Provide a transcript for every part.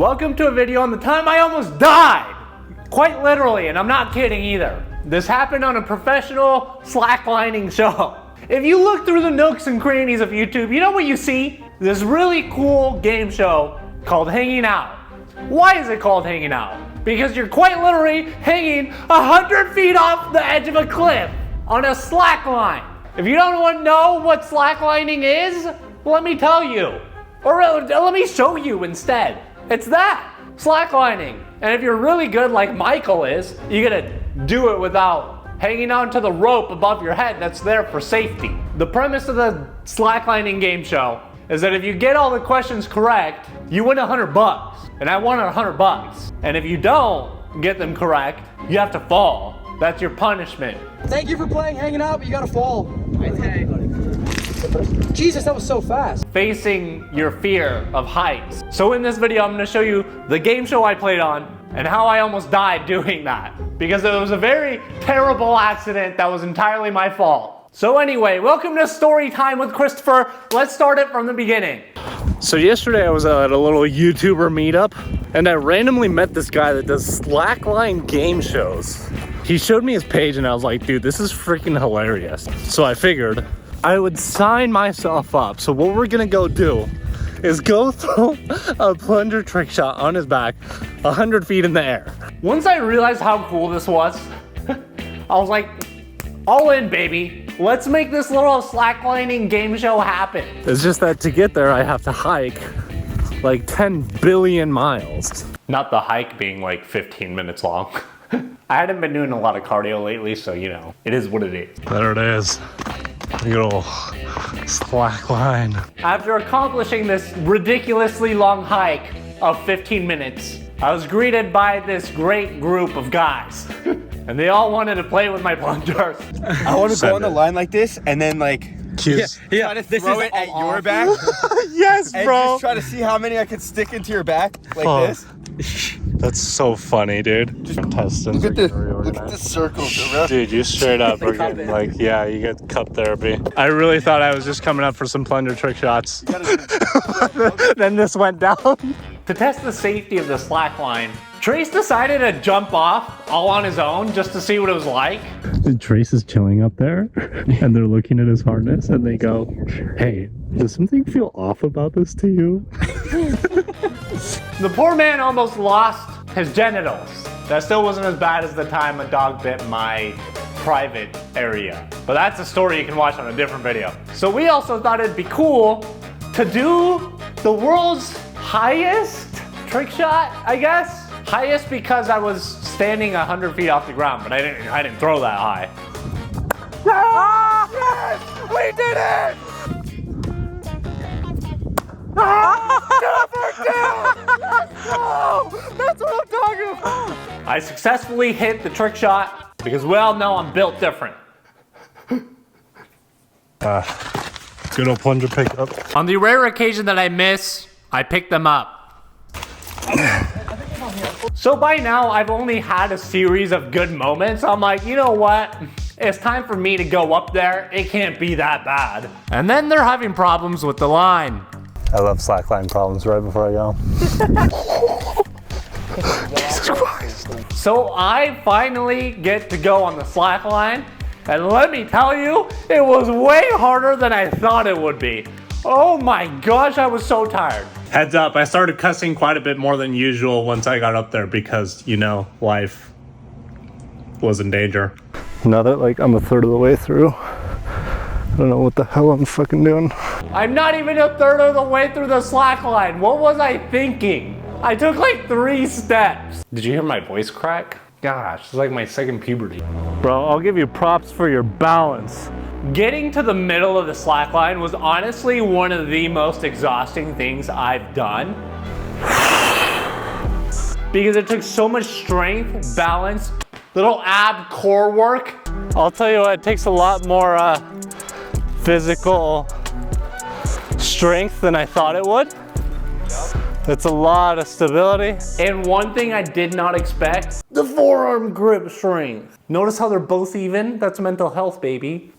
Welcome to a video on the time I almost died. Quite literally, and I'm not kidding either. This happened on a professional slacklining show. If you look through the nooks and crannies of YouTube, you know what you see? This really cool game show called Hanging Out. Why is it called Hanging Out? Because you're quite literally hanging 100 feet off the edge of a cliff on a slackline. If you don't want to know what slacklining is, let me tell you. Or let me show you instead. It's that, slacklining. And if you're really good like Michael is, you're gonna do it without hanging onto the rope above your head that's there for safety. The premise of the slacklining game show is that if you get all the questions correct, you win $100. And I won $100. And if you don't get them correct, you have to fall. That's your punishment. Thank you for playing Hanging Out, but you gotta fall. Okay. Jesus, that was so fast. Facing your fear of heights. So in this video, I'm gonna show you the game show I played on and how I almost died doing that. Because it was a very terrible accident that was entirely my fault. So anyway, welcome to Story Time with Christopher. Let's start it from the beginning. So yesterday I was at a little YouTuber meetup and I randomly met this guy that does slackline game shows. He showed me his page and I was like, dude, this is freaking hilarious. So I figured I would sign myself up. So what we're gonna go do is go throw a plunger trick shot on his back 100 feet in the air. Once I realized how cool this was, I was like, all in, baby. Let's make this little slacklining game show happen. It's just that to get there, I have to hike like 10 billion miles. Not the hike being like 15 minutes long. I hadn't been doing a lot of cardio lately, so you know, it is what it is. There it is. Good old slackline. After accomplishing this ridiculously long hike of 15 minutes, I was greeted by this great group of guys. And they all wanted to play with my plungers. I want to go on the line like this and then like try to throw it at your back. Yes, and bro. just try to see how many I could stick into your back like this. That's so funny, dude. Just testing. Look at the circles, bro. Dude, you straight up are getting like, yeah, you get cup therapy. I really thought I was just coming up for some plunger trick shots. Then this went down. To test the safety of the slackline, Trace decided to jump off all on his own just to see what it was like. Trace is chilling up there and they're looking at his harness and they go, hey, does something feel off about this to you? The poor man almost lost his genitals. That still wasn't as bad as the time a dog bit my private area. But that's a story you can watch on a different video. So we also thought it'd be cool to do the world's highest trick shot, I guess. Highest because I was standing 100 feet off the ground, but I didn't throw that high. Ah! Yes! We did it! That's what I'm talking about! I successfully hit the trick shot because we all know I'm built different. Good old plunger pickup. On the rare occasion that I miss, I pick them up. So by now, I've only had a series of good moments. I'm like, you know what? It's time for me to go up there. It can't be that bad. And then they're having problems with the line. I love slackline problems right before I go. Jesus Christ. So I finally get to go on the slackline. And let me tell you, it was way harder than I thought it would be. Oh my gosh, I was so tired. Heads up, I started cussing quite a bit more than usual once I got up there because, you know, life was in danger. Now that like I'm a third of the way through, I don't know what the hell I'm fucking doing. I'm not even a third of the way through the slack line. What was I thinking? I took like 3 steps. Did you hear my voice crack? Gosh, it's like my second puberty. Bro, I'll give you props for your balance. Getting to the middle of the slack line was honestly one of the most exhausting things I've done. Because it took so much strength, balance, little ab core work. I'll tell you what, it takes a lot more physical strength than I thought it would. It's a lot of stability. And one thing I did not expect, the forearm grip strength. Notice how they're both even? That's mental health, baby.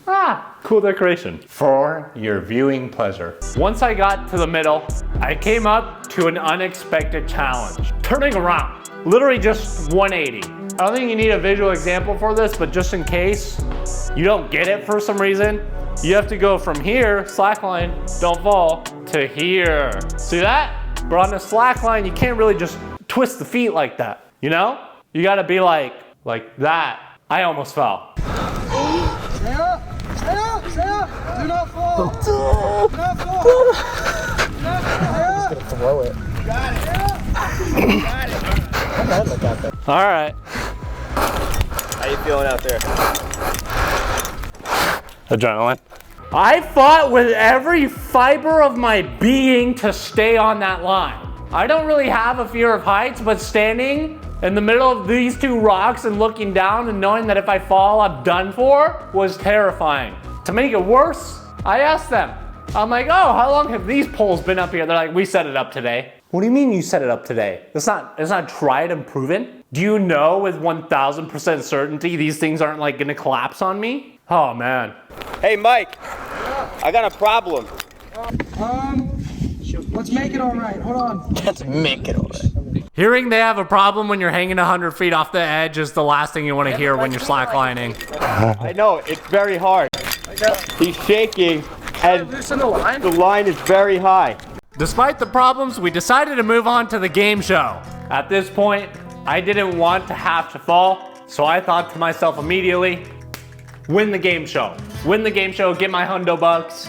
Ah, Cool decoration for your viewing pleasure. Once I got to the middle, I came up to an unexpected challenge. Turning around, literally just 180. I don't think you need a visual example for this, but just in case you don't get it for some reason, you have to go from here, slackline, don't fall, to here. See that? But on the slackline, you can't really just twist the feet like that, you know? You gotta be like that. I almost fell. Stay up! Stay up! Stay up! Do not fall! Do not fall! Do not fall! Stay up! Throw it. Got it! Got it. Look out there. All right. How you feeling out there? Adrenaline. I fought with every fiber of my being to stay on that line. I don't really have a fear of heights, but standing in the middle of these two rocks and looking down and knowing that if I fall, I'm done for was terrifying. To make it worse, I asked them. I'm like, oh, how long have these poles been up here? They're like, we set it up today. What do you mean you set it up today? It's not tried and proven. Do you know with 1000% certainty these things aren't like gonna collapse on me? Oh man. Hey Mike, I got a problem. Let's make it all right. Hold on. Let's make it all right. Hearing they have a problem when you're hanging 100 feet off the edge is the last thing you want to hear when you're slacklining. I know, it's very hard. He's shaking and Loosen the line. the line is very high. Despite the problems, we decided to move on to the game show. At this point, I didn't want to have to fall, so I thought to myself immediately, win the game show. Win the game show, get my hundo bucks,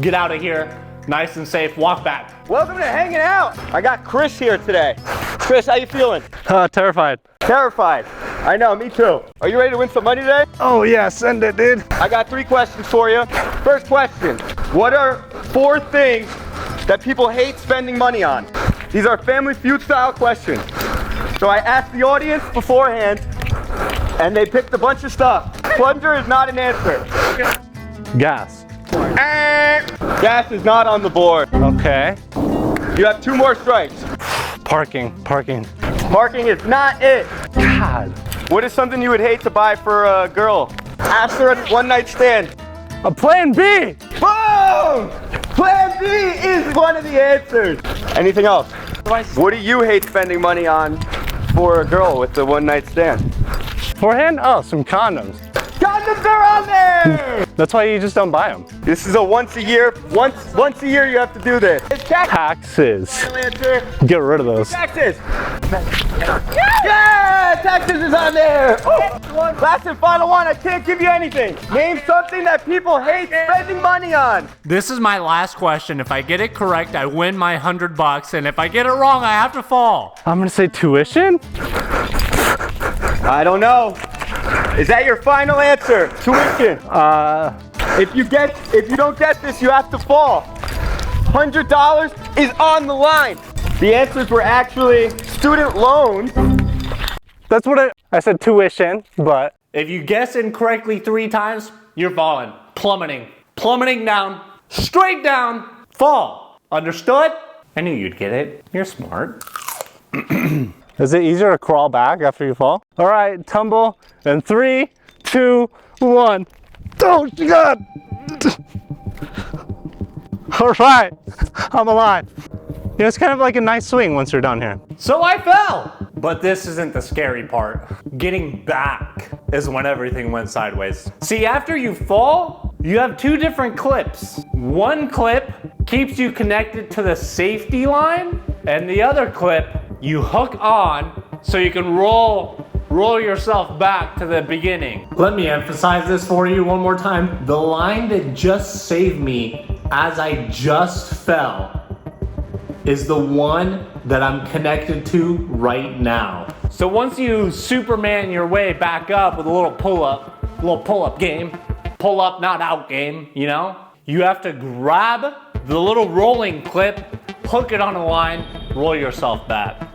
get out of here, nice and safe, walk back. Welcome to hanging out. I got Chris here today. Chris, how you feeling? Terrified. Terrified. I know, me too. Are you ready to win some money today? Oh yeah, send it, dude. I got 3 questions for you. First question, what are 4 things that people hate spending money on? These are Family Feud style questions. So I asked the audience beforehand, and they picked a bunch of stuff. Plunger is not an answer. Gas. Gas is not on the board. Okay. You have 2 more strikes. Parking. Parking is not it. God. What is something you would hate to buy for a girl? Ask her a one-night stand. A plan B. Boom! Plan B is one of the answers. Anything else? What do you hate spending money on for a girl with the one-night stand? Forehand? Oh, some condoms. Condoms are on there! That's why you just don't buy them. This is a once a year you have to do this. It's Taxes. final answer. Get rid of those. Taxes. Yeah, taxes is on there. Oh, last and final one, I can't give you anything. Name something that people hate spending money on. This is my last question. If I get it correct, I win my $100, and if I get it wrong, I have to fall. I'm gonna say tuition? I don't know. Is that your final answer? Tuition. If you don't get this, you have to fall. $100 is on the line. The answers were actually student loans. That's what I said tuition, but. If you guess incorrectly 3 times, you're falling. Plummeting down, straight down, fall. Understood? I knew you'd get it. You're smart. Is it easier to crawl back after you fall? All right, tumble in 3, 2, 1. Oh, God. All right, I'm alive. You know, it's kind of like a nice swing once you're done here. So I fell! But this isn't the scary part. Getting back is when everything went sideways. See, after you fall, you have 2 different clips. One clip keeps you connected to the safety line, and the other clip you hook on so you can roll yourself back to the beginning. Let me emphasize this for you one more time. The line that just saved me as I just fell is the one that I'm connected to right now. So once you Superman your way back up with a little pull-up game, pull up not out game, you know? You have to grab the little rolling clip, hook it on a line, roll yourself back.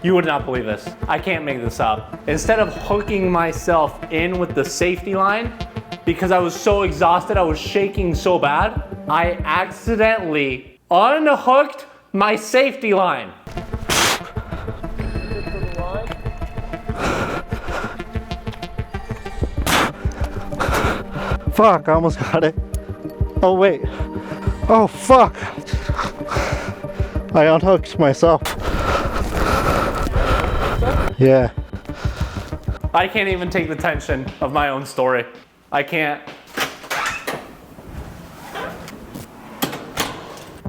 You would not believe this. I can't make this up. Instead of hooking myself in with the safety line, because I was so exhausted, I was shaking so bad, I accidentally unhooked my safety line. Fuck, I almost got it. Oh wait. Oh fuck. I unhooked myself. Yeah. I can't even take the tension of my own story. I can't.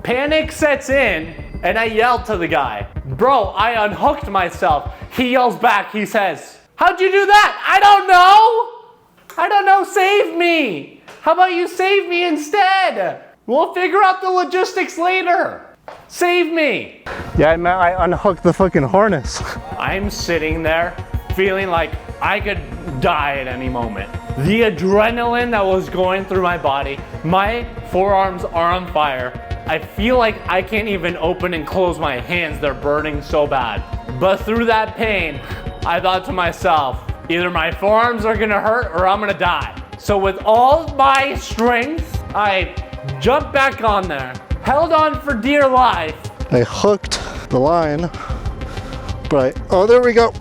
Panic sets in, and I yell to the guy, bro, I unhooked myself. He yells back, he says, how'd you do that? I don't know, save me. How about you save me instead? We'll figure out the logistics later. Save me. Yeah, man, I unhooked the fucking harness. I'm sitting there feeling like I could die at any moment. The adrenaline that was going through my body, my forearms are on fire. I feel like I can't even open and close my hands, they're burning so bad. But through that pain, I thought to myself, either my forearms are gonna hurt or I'm gonna die. So with all my strength, I jumped back on there, held on for dear life. I hooked the line, but oh, there we go.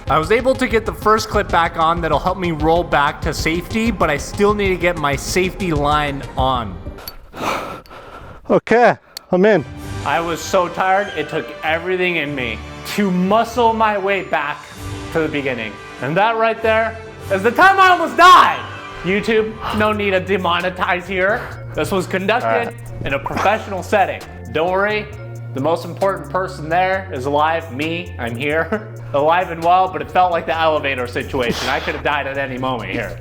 I was able to get the first clip back on that'll help me roll back to safety, but I still need to get my safety line on. Okay, I'm in. I was so tired, it took everything in me to muscle my way back to the beginning. And that right there is the time I almost died. YouTube, no need to demonetize here. This was conducted in a professional setting. Don't worry, the most important person there is alive, me, I'm here. Alive and well, but it felt like the elevator situation. I could have died at any moment here.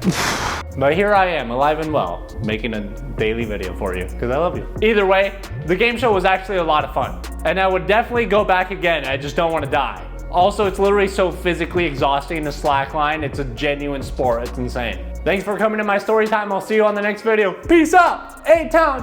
But here I am, alive and well, making a daily video for you, because I love you. Either way, the game show was actually a lot of fun. And I would definitely go back again, I just don't want to die. Also, it's literally so physically exhausting to slackline, it's a genuine sport, it's insane. Thanks for coming to my story time, I'll see you on the next video. Peace out, A-Town!